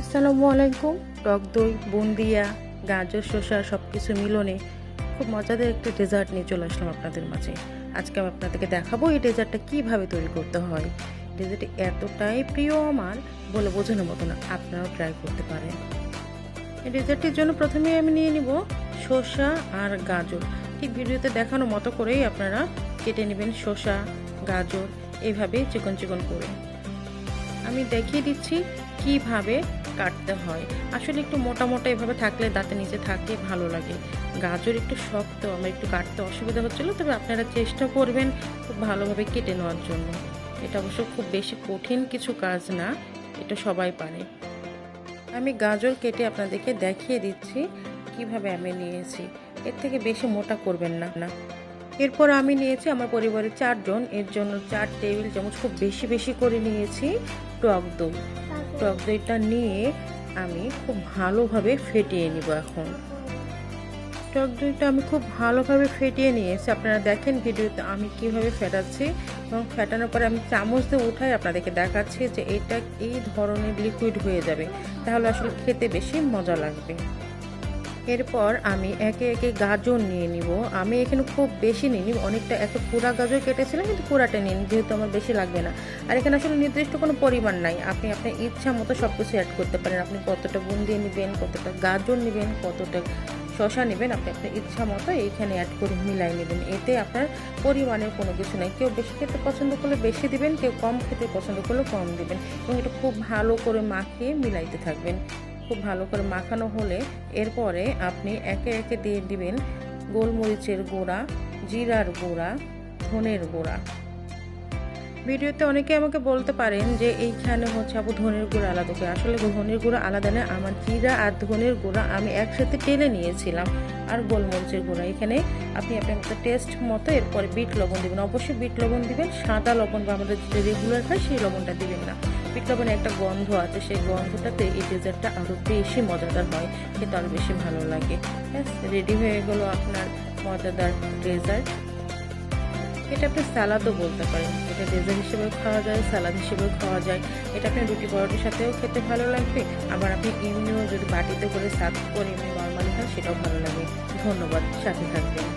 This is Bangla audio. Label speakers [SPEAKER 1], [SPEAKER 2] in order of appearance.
[SPEAKER 1] আসসালামু আলাইকুম। টক দই, বুন্দিয়া, গাজর, শসা সব কিছু মিলনে খুব মজাদার একটা ডেজার্ট নিয়ে চলে আসলাম আপনাদের মাঝে। আজকে আমি আপনাদেরকে দেখাবো এই ডেজার্টটা কীভাবে তৈরি করতে হয়। ডেজার্টটি এতটাই প্রিয় আমার, বলে বোঝানোর মতো না, আপনারাও ট্রাই করতে পারেন। এই ডেজার্টটির জন্য প্রথমেই আমি নিয়ে নিব শসা আর গাজর। ঠিক ভিডিওতে দেখানো মতো করেই আপনারা কেটে নেবেন শসা, গাজর এইভাবে চিকন চিকন করে। আমি দেখিয়ে দিচ্ছি কিভাবে কাটতে হয়। আসলে একটু মোটা মোটা এভাবে থাকলে দাঁতের নিচে থাকলে ভালো লাগে। গাজর একটু শক্ত, আমার একটু কাটতে অসুবিধা হচ্ছিলো, তবে আপনারা চেষ্টা করবেন খুব ভালোভাবে কেটে নেওয়ার জন্য। এটা অবশ্য খুব বেশি কঠিন কিছু কাজ না, এটা সবাই পারে। আমি গাজর কেটে আপনাদেরকে দেখিয়ে দিচ্ছি কিভাবে আমি নিয়েছি। এর থেকে বেশি মোটা করবেন না। এরপর আমি নিয়েছি আমার পরিবারের 4 জন, এর জন্য 4 টেবিল চামচ খুব বেশি বেশি করে নিয়েছি টক দই। টক দইটা নিয়ে আমি খুব ভালোভাবে ফেটিয়ে নিব। এখন টক দইটা আমি খুব ভালোভাবে ফেটিয়ে নিয়েছি। আপনারা দেখেন ভিডিওতে আমি কিভাবে ফেটাচ্ছি, এবং ফেটানোর পরে আমি চামচ দিয়ে উঠাই আপনাদেরকে দেখাচ্ছি যে এটা এই ধরনের লিকুইড হয়ে যাবে, তাহলে আসলে খেতে বেশি মজা লাগবে। এরপর আমি একে একে গাজর নিয়ে নিব। আমি এখানে খুব বেশি নিই, অনেকটা একটা পুরা গাজর কেটেছিলাম, কিন্তু পুরাটা নিন যেহেতু আমার বেশি লাগবে না। আর এখানে আসলে নির্দিষ্ট কোনো পরিমাণ নাই, আপনি আপনার ইচ্ছা মতো সব কিছু অ্যাড করতে পারেন। আপনি কতটা বুন্দি নেবেন, কতটা গাজর নেবেন, কতটা শসা নেবেন, আপনি আপনার ইচ্ছা মতো এইখানে অ্যাড করে মিলাই নেবেন। এতে আপনার পরিমাণের কোনো কিছু নাই। কেউ বেশি খেতে পছন্দ করলে বেশি দিবেন, কেউ কম খেতে পছন্দ করলে কম দিবেন, এবং এটা খুব ভালো করে মাখিয়ে মিলাইতে থাকবেন। খুব ভালো করে মাখানো হলে এরপরে আপনি একে একে দিয়ে দিবেন গোলমরিচের গুঁড়া, জিরার গুঁড়া, ধনের গুঁড়া। ভিডিওতে অনেকে আমাকে বলতে পারেন যে এইখানে হচ্ছে আপু ধনের গুঁড়া আলাদা করে। আসলে ধনের গুঁড়া আলাদা না, আমার জিরা আর ধনের গুঁড়া আমি একসাথে টেলে নিয়েছিলাম। আর গোলমরিচের গুঁড়া এখানে আপনি আপনার টেস্ট মতো। এরপরে বিট লবণ দিবেন, অবশ্যই বিট লবণ দিবেন, সাদা লবণ বা আমাদের যে রেগুলার হয় সেই লবণটা দিবেন না। বিট লবণে একটা গন্ধ আছে, সেই গন্ধটাতে এই ডেজার্টটা আরও বেশি মজাদার হয়, খেতে আরও বেশি ভালো লাগে। ব্যাস রেডি হয়ে গেল আপনার মজাদার ডেজার্ট। এটা আপনি সালাদও বলতে পারেন, এটা ডেজার্ট হিসেবেও খাওয়া যায়, সালাদ হিসেবেও খাওয়া যায়। এটা আপনি রুটি পরোটার সাথেও খেতে ভালো লাগবে, আবার আপনি এমনিও যদি বাটিতে করে সার্ভ করে এমনি নর্মালি খান সেটাও ভালো লাগে। ধন্যবাদ, সাথে থাকবেন।